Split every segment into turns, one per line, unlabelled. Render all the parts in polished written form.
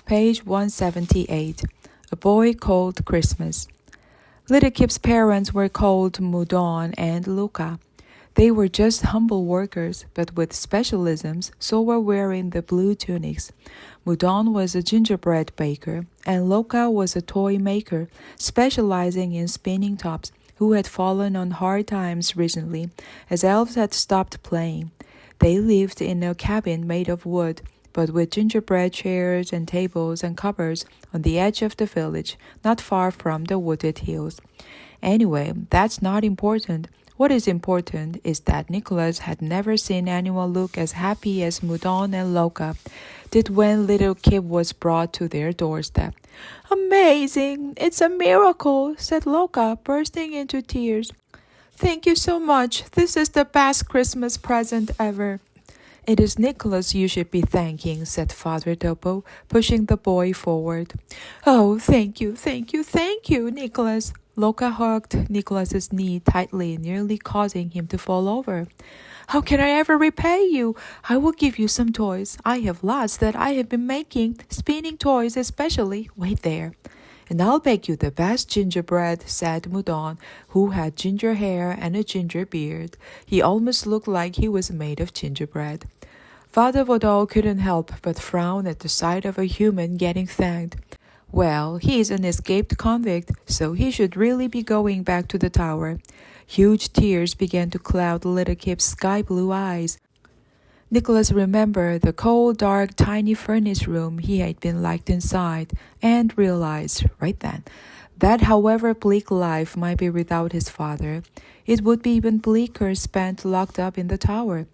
Page 178. A Boy Called Christmas. Little Kip's parents were called Boyoung and Luca. They were just humble workers, but with specialisms, so were wearing the blue tunics. Boyoung was a gingerbread baker, and Luca was a toy maker, specializing in spinning tops, who had fallen on hard times recently, as elves had stopped playing. They lived in a cabin made of wood, but with gingerbread chairs and tables and cupboards on the edge of the village, not far from the wooded hills. Anyway, that's not important. What is important is that Nicholas had never seen anyone look as happy as Boyoung and Luca did when little Kip was brought to their doorstep. "Amazing! It's a miracle," said Luca, bursting into tears. "Thank you so much. This is the best Christmas present ever." "It is Nicholas you should be thanking," said Father Topo, pushing the boy forward. "Oh, thank you, Nicholas." Luca hugged Nicholas's knee tightly, nearly causing him to fall over. "How can I ever repay you? I will give you some toys. I have lots that I have been making, spinning toys especially. Wait there." "And I'll bake you the best gingerbread," said Boyoung, who had ginger hair and a ginger beard. He almost looked like he was made of gingerbread. Father Boyoung couldn't help but frown at the sight of a human getting thanked. Well, he's an escaped convict, so he should really be going back to the tower. Huge tears began to cloud little Kip's sky-blue eyes. Nicholas remembered the cold, dark, tiny furnace room he had been locked inside, and realized, right then, that however bleak life might be without his father, it would be even bleaker spent locked up in the tower.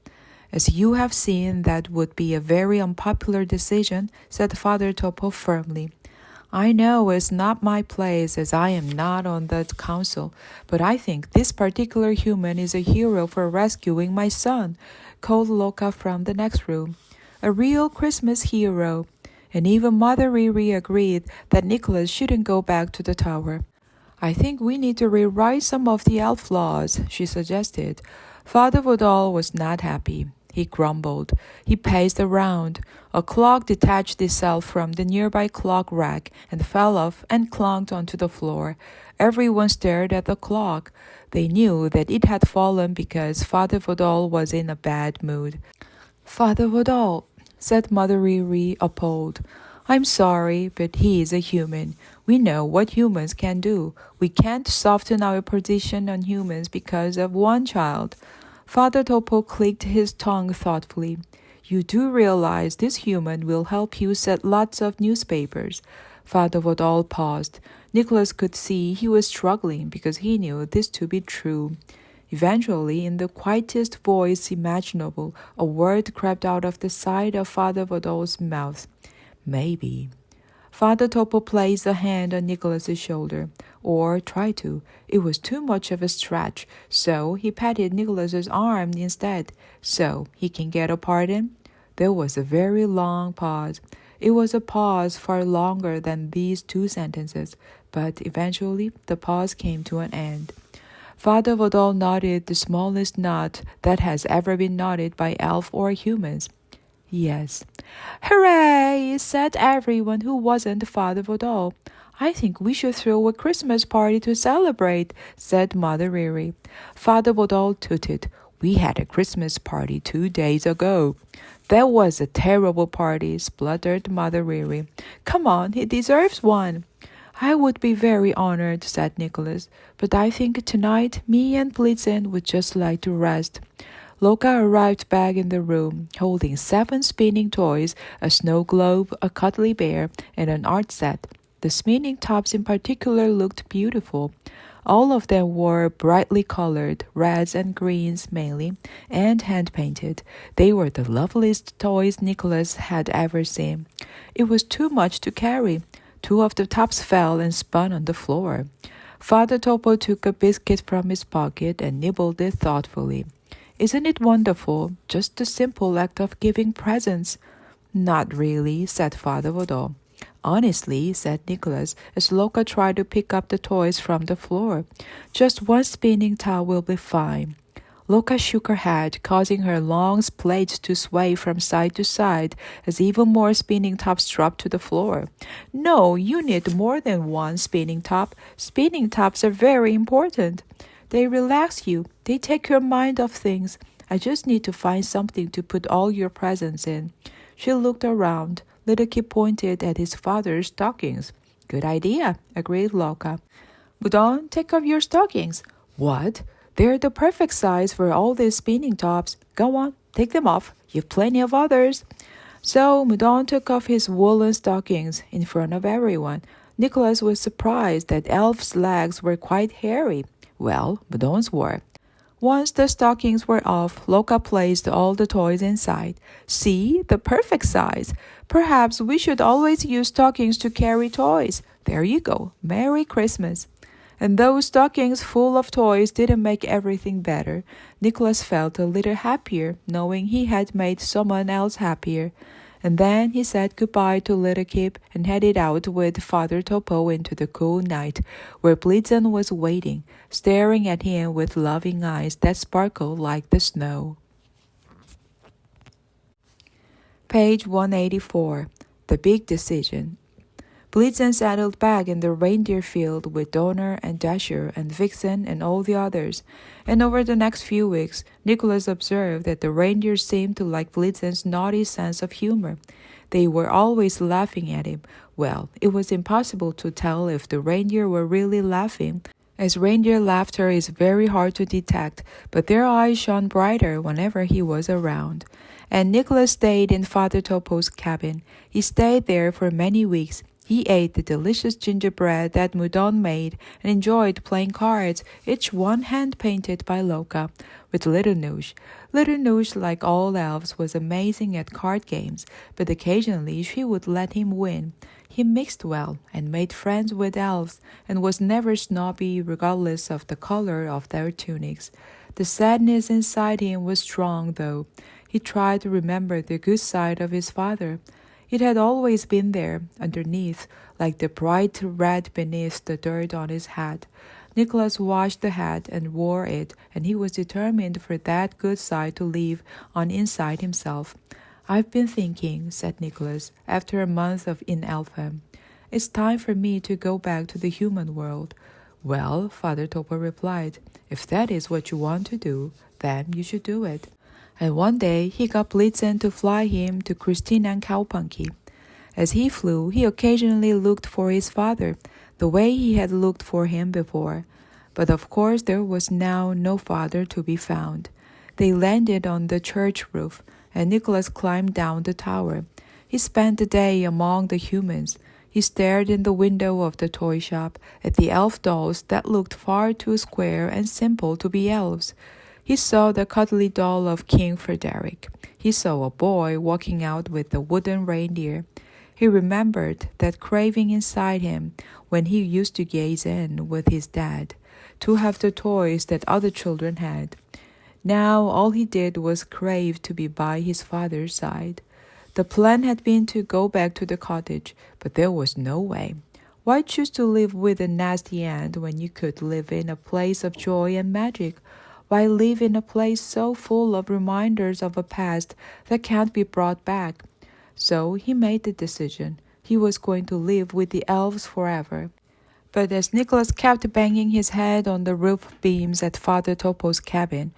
"As you have seen, that would be a very unpopular decision," said Father Topo firmly. "I know it's not my place, as I am not on the council, but I think this particular human is a hero for rescuing my son," called Luca from the next room. "A real Christmas hero." And even Mother Riri agreed that Nicholas shouldn't go back to the tower. "I think we need to rewrite some of the elf laws," she suggested. Father Boyoung was not happy. He grumbled. He paced around. A clock detached itself from the nearby clock rack and fell off and clunked onto the floor. Everyone stared at the clock. They knew that it had fallen because Father Boyoung was in a bad mood. "Father Boyoung," said Mother Riri, appalled. "I'm sorry, but he is a human. We know what humans can do. We can't soften our position on humans because of one child." Father Topo clicked his tongue thoughtfully. "You do realize this human will help you set lots of newspapers." Father Boyoung paused. Nicholas could see he was struggling because he knew this to be true. Eventually, in the quietest voice imaginable, a word crept out of the side of Father Boyoung's mouth. "Maybe." Father Topo placed a hand on Nicholas's shoulder, or tried to. It was too much of a stretch, so he patted Nicholas's arm instead. "So he can get a pardon?" There was a very long pause. It was a pause far longer than these two sentences, but eventually the pause came to an end. Father Boyoung nodded the smallest nod that has ever been nodded by elf or humans. "Yes." "Hooray!" said everyone who wasn't Father Boyoung. "I think we should throw a Christmas party to celebrate," said Mother Riri. Father Boyoung tooted. "We had a Christmas party 2 days ago." "That was a terrible party," spluttered Mother Riri. "Come on, he deserves one." "I would be very honored," said Nicholas, "but I think tonight me and Blitzen would just like to rest." Luca arrived back in the room, holding 7 spinning toys, a snow globe, a cuddly bear, and an art set. The spinning tops in particular looked beautiful. All of them were brightly colored, reds and greens mainly, and hand-painted. They were the loveliest toys Nicholas had ever seen. It was too much to carry. 2 of the tops fell and spun on the floor. Father Topo took a biscuit from his pocket and nibbled it thoughtfully. "Isn't it wonderful? Just the simple act of giving presents." "Not really," said Father Boyoung. "Honestly," said Nicholas, as Luca tried to pick up the toys from the floor. "Just 1 spinning top will be fine." Luca shook her head, causing her long plaits to sway from side to side as even more spinning tops dropped to the floor. No, you need more than one spinning top. Spinning tops are very important. They relax you. They take your mind off things. I just need to find something to put all your presents in. She looked around. Little Kid pointed at his father's stockings. Good idea, agreed Luca. Budon, take off your stockings. What? They're the perfect size for all these spinning tops. Go on, take them off. You've plenty of others. So Mudon took off his woolen stockings in front of everyone. Nicholas was surprised that Elf's legs were quite hairy. Well, Mudon's were. Once the stockings were off, Loka placed all the toys inside. See, the perfect size. Perhaps we should always use stockings to carry toys. There you go. Merry Christmas. And those stockings full of toys didn't make everything better. Nicholas felt a little happier, knowing he had made someone else happier. And then he said goodbye to Little Kip and headed out with Father Topo into the cool night, where Blitzen was waiting, staring at him with loving eyes that sparkled like the snow. Page 184. The Big Decision. Blitzen settled back in the reindeer field with Donner and Dasher and Vixen and all the others, and over the next few weeks, Nicholas observed that the reindeer seemed to like Blitzen's naughty sense of humor. They were always laughing at him. Well, it was impossible to tell if the reindeer were really laughing, as reindeer laughter is very hard to detect, but their eyes shone brighter whenever he was around. And Nicholas stayed in Father Topo's cabin. He stayed there for many weeks. He ate the delicious gingerbread that Mudon made and enjoyed playing cards, each one hand-painted by Loka, with Little Noosh. Little Noosh, like all elves, was amazing at card games, but occasionally she would let him win. He mixed well and made friends with elves and was never snobby regardless of the color of their tunics. The sadness inside him was strong, though. He tried to remember the good side of his father. It had always been there, underneath, like the bright red beneath the dirt on his hat. Nicholas washed the hat and wore it, and he was determined for that good side to live on inside himself. I've been thinking, said Nicholas, after a month in Elfham. It's time for me to go back to the human world. Well, Father Topo replied, if that is what you want to do, then you should do it. And one day he got Blitzen to fly him to Christina and Cowpunky. As he flew, he occasionally looked for his father, the way he had looked for him before. But of course there was now no father to be found. They landed on the church roof, and Nicholas climbed down the tower. He spent the day among the humans. He stared in the window of the toy shop at the elf dolls that looked far too square and simple to be elves. He saw the cuddly doll of King Frederick. He saw a boy walking out with a wooden reindeer. He remembered that craving inside him when he used to gaze in with his dad, to have the toys that other children had. Now all he did was crave to be by his father's side. The plan had been to go back to the cottage, but there was no way. Why choose to live with a nasty aunt when you could live in a place of joy and magic? Why live in a place so full of reminders of a past that can't be brought back? So he made the decision. He was going to live with the elves forever. But as Nicholas kept banging his head on the roof beams at Father Topo's cabin,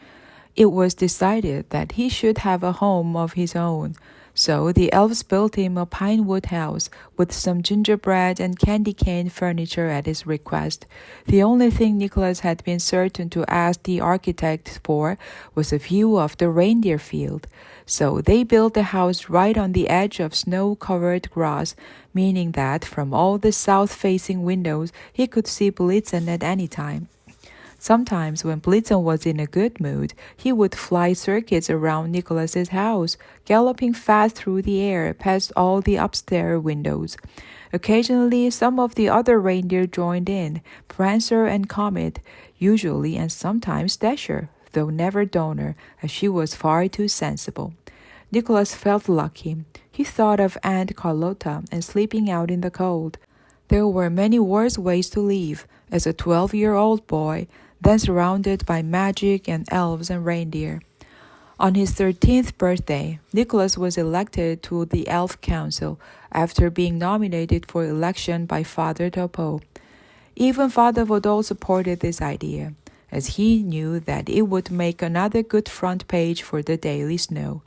it was decided that he should have a home of his own. So the elves built him a pine wood house with some gingerbread and candy cane furniture at his request. The only thing Nicholas had been certain to ask the architect for was a view of the reindeer field. So they built the house right on the edge of snow-covered grass, meaning that from all the south-facing windows he could see Blitzen at any time. Sometimes when Blitzen was in a good mood, he would fly circuits around Nicholas's house, galloping fast through the air past all the upstairs windows. Occasionally, some of the other reindeer joined in, Prancer and Comet, usually and sometimes Dasher, though never Donner, as she was far too sensible. Nicholas felt lucky. He thought of Aunt Carlotta and sleeping out in the cold. There were many worse ways to live. As a 12-year-old boy, then surrounded by magic and elves and reindeer. On his 13th birthday, Nicholas was elected to the Elf Council after being nominated for election by Father Topo. Even Father Vodol supported this idea, as he knew that it would make another good front page for the Daily Snow,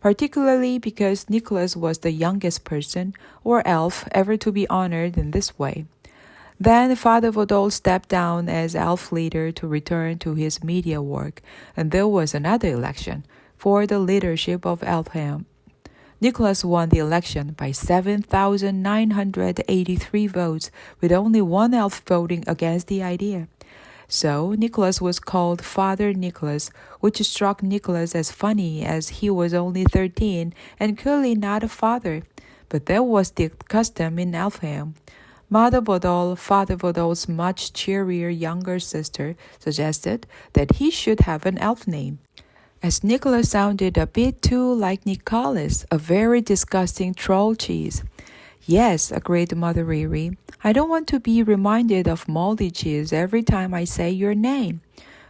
particularly because Nicholas was the youngest person or elf ever to be honored in this way. Then Father Vodol stepped down as elf leader to return to his media work, and there was another election for the leadership of Elfhelm. Nicholas won the election by 7,983 votes, with only one elf voting against the idea. So Nicholas was called Father Nicholas, which struck Nicholas as funny as he was only 13 and clearly not a father. But that was the custom in Elfhelm. Mother Vodol, Father Vodol's much cheerier younger sister, suggested that he should have an elf name, as Nicholas sounded a bit too like Nicholas, a very disgusting troll cheese. Yes, agreed Mother Riri. I don't want to be reminded of moldy cheese every time I say your name.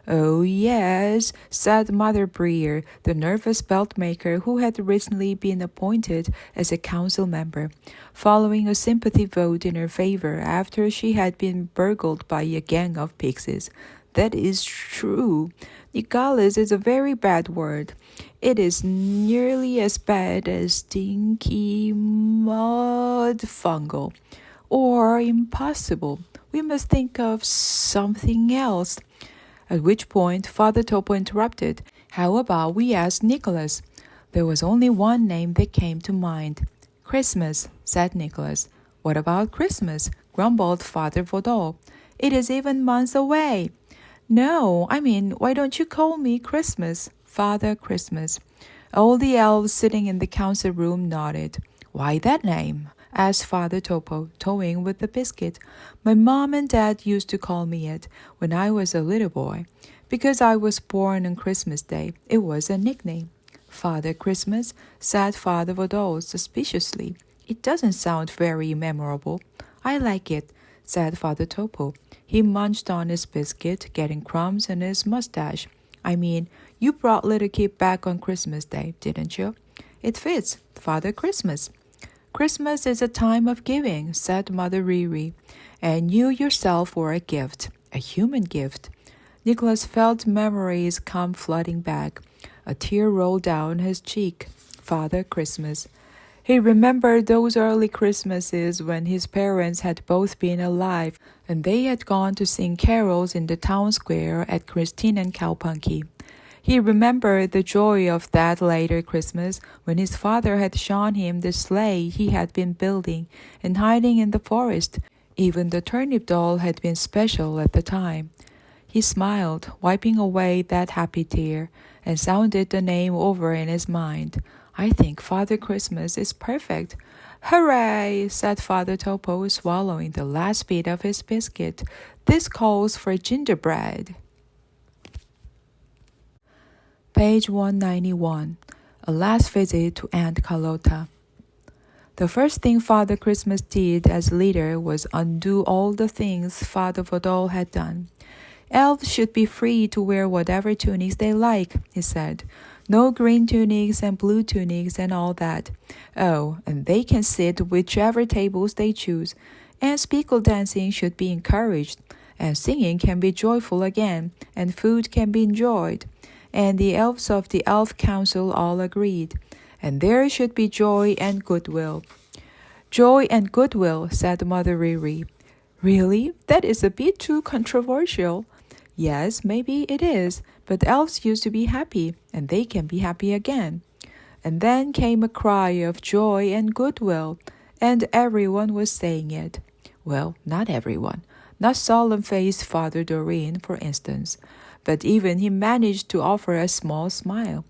Oh, yes, said Mother Breer, the nervous belt maker who had recently been appointed as a council member, following a sympathy vote in her favor after she had been burgled by a gang of pixies. That is true. Nicholas is a very bad word. It is nearly as bad as stinky mud fungal. Or impossible. We must think of something else. At which point Father Topo interrupted. How about we ask Nicholas? There was only one name that came to mind. Christmas, said Nicholas. What about Christmas? Grumbled Father Vodol. It is even months away. No, why don't you call me Christmas, Father Christmas? All the elves sitting in the council room nodded. Why that name? Asked Father Topo, toying with the biscuit. My mom and dad used to call me it when I was a little boy. Because I was born on Christmas Day, it was a nickname. Father Christmas, said Father Vodol suspiciously. It doesn't sound very memorable. I like it, said Father Topo. He munched on his biscuit, getting crumbs in his mustache. You brought little Kip back on Christmas Day, didn't you? It fits, Father Christmas. Christmas is a time of giving, said Mother Riri, and you yourself were a gift, a human gift. Nicholas felt memories come flooding back. A tear rolled down his cheek. Father Christmas. He remembered those early Christmases when his parents had both been alive, and they had gone to sing carols in the town square at Christine and Cowpunky. He remembered the joy of that later Christmas when his father had shown him the sleigh he had been building and hiding in the forest. Even the turnip doll had been special at the time. He smiled, wiping away that happy tear, and sounded the name over in his mind. I think Father Christmas is perfect. Hooray, said Father Topo, swallowing the last bit of his biscuit. This calls for gingerbread. Page 191. A last visit to Aunt Carlotta. The first thing Father Christmas did as leader was undo all the things Father Vodol had done. Elves should be free to wear whatever tunics they like, he said. No green tunics and blue tunics and all that. Oh, and they can sit whichever tables they choose. And speckle dancing should be encouraged. And singing can be joyful again, and food can be enjoyed. And the elves of the Elf Council all agreed. And there should be joy and goodwill. Joy and goodwill, said Mother Riri. Really? That is a bit too controversial. Yes, maybe it is, but elves used to be happy, and they can be happy again. And then came a cry of joy and goodwill, and everyone was saying it. Well, not everyone. Not solemn-faced Father Doreen, for instance. But even he managed to offer a small smile.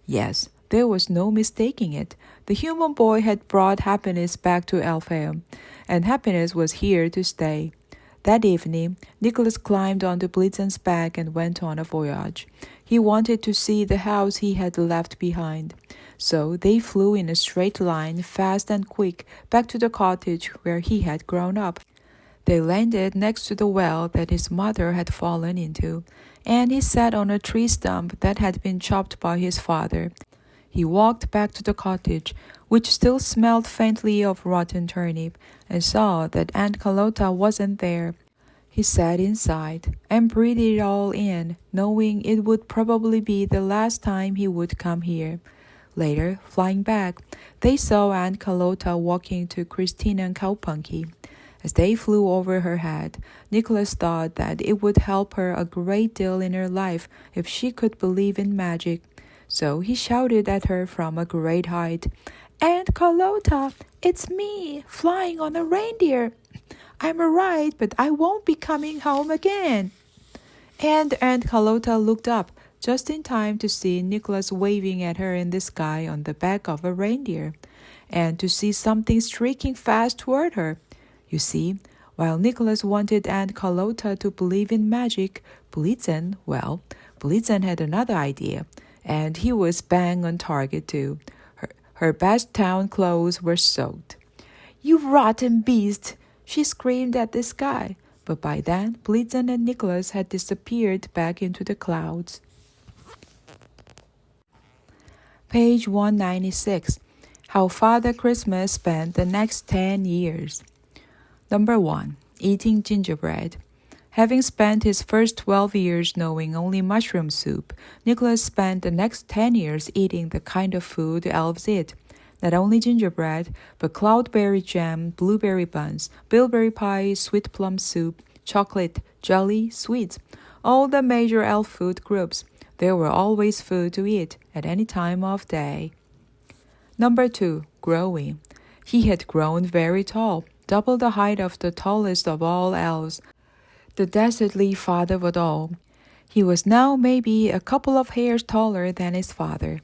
Yes, there was no mistaking it. The human boy had brought happiness back to Elfhelm, and happiness was here to stay. That evening, Nicholas climbed onto Blitzen's back and went on a voyage. He wanted to see the house he had left behind. So they flew in a straight line, fast and quick, back to the cottage where he had grown up. They landed next to the well that his mother had fallen into, and he sat on a tree stump that had been chopped by his father. He walked back to the cottage, which still smelled faintly of rotten turnip, and saw that Aunt Carlotta wasn't there. He sat inside and breathed it all in, knowing it would probably be the last time he would come here. Later, flying back, they saw Aunt Carlotta walking to Christina and Cowpunky. As they flew over her head, Nicholas thought that it would help her a great deal in her life if she could believe in magic. So he shouted at her from a great height, "Aunt Carlotta, it's me, flying on a reindeer. I'm all right, but I won't be coming home again." And Aunt Carlotta looked up just in time to see Nicholas waving at her in the sky on the back of a reindeer, and to see something streaking fast toward her. You see, while Nicholas wanted Aunt Carlotta to believe in magic, Blitzen had another idea, and he was bang on target too. Her best town clothes were soaked. "You rotten beast!" she screamed at the sky, but by then Blitzen and Nicholas had disappeared back into the clouds. Page 196. How Father Christmas spent the next 10 years. Number 1. Eating gingerbread. Having spent his first 12 years knowing only mushroom soup, Nicholas spent the next 10 years eating the kind of food elves eat. Not only gingerbread, but cloudberry jam, blueberry buns, bilberry pie, sweet plum soup, chocolate, jelly, sweets. All the major elf food groups. There were always food to eat at any time of day. Number 2. Growing. He had grown very tall, double the height of the tallest of all elves, the dastardly father of all. He was now maybe a couple of hairs taller than his father.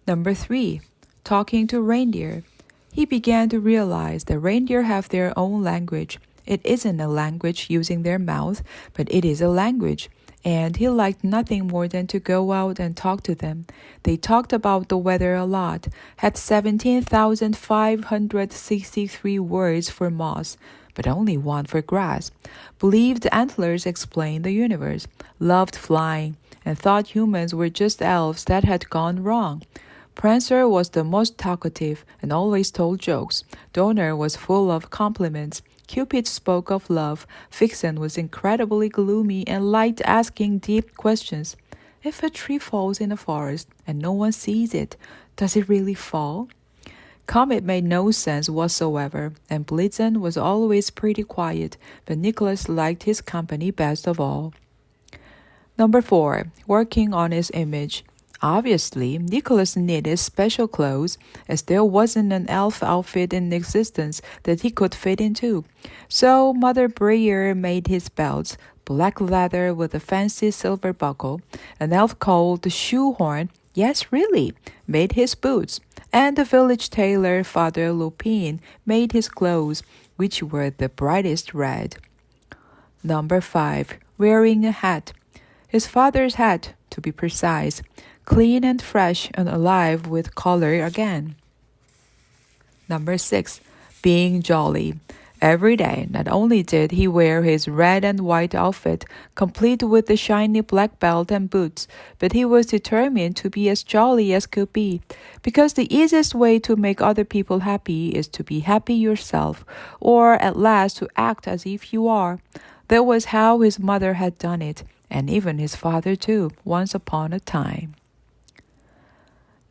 Number 3. Talking to reindeer. He began to realize that reindeer have their own language. It isn't a language using their mouth, but it is a language. And he liked nothing more than to go out and talk to them. They talked about the weather a lot, had 17,563 words for moss, but only one for grass, believed antlers explained the universe, loved flying, and thought humans were just elves that had gone wrong. Prancer was the most talkative and always told jokes. Donner was full of compliments. Cupid spoke of love. Vixen was incredibly gloomy and liked asking deep questions. If a tree falls in a forest and no one sees it, does it really fall? Comet made no sense whatsoever, and Blitzen was always pretty quiet, but Nicholas liked his company best of all. Number 4. Working on his image. Obviously, Nicholas needed special clothes, as there wasn't an elf outfit in existence that he could fit into. So Mother Breyer made his belts, black leather with a fancy silver buckle. An elf called the Shoehorn, yes really, made his boots. And the village tailor, Father Lupin, made his clothes, which were the brightest red. Number 5. Wearing a hat. His father's hat, to be precise. Clean and fresh and alive with color again. Number 6. Being jolly. Every day, not only did he wear his red and white outfit, complete with the shiny black belt and boots, but he was determined to be as jolly as could be, because the easiest way to make other people happy is to be happy yourself, or at last to act as if you are. That was how his mother had done it, and even his father too, once upon a time.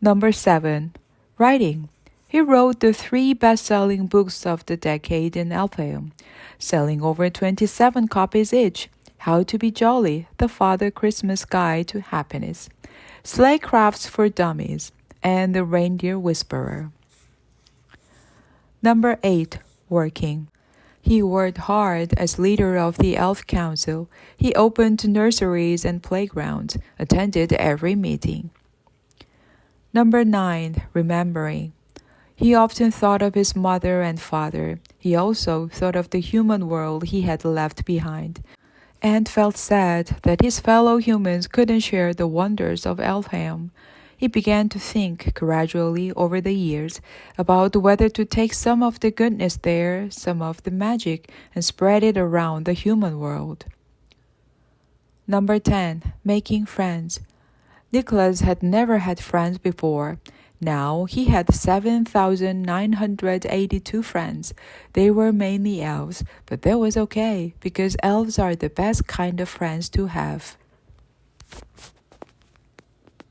Number 7. Writing. He wrote the 3 best-selling books of the decade in Elfheim, selling over 27 copies each. How to Be Jolly, The Father Christmas Guide to Happiness, Sleigh Crafts for Dummies, and The Reindeer Whisperer. Number 8. Working. He worked hard as leader of the Elf Council. He opened nurseries and playgrounds, attended every meeting. Number 9. Remembering. He often thought of his mother and father. He also thought of the human world he had left behind, and felt sad that his fellow humans couldn't share the wonders of Elfheim. He began to think gradually over the years about whether to take some of the goodness there, some of the magic, and spread it around the human world. Number 10. Making friends. Nicholas had never had friends before. Now he had 7,982 friends. They were mainly elves, but that was okay because elves are the best kind of friends to have.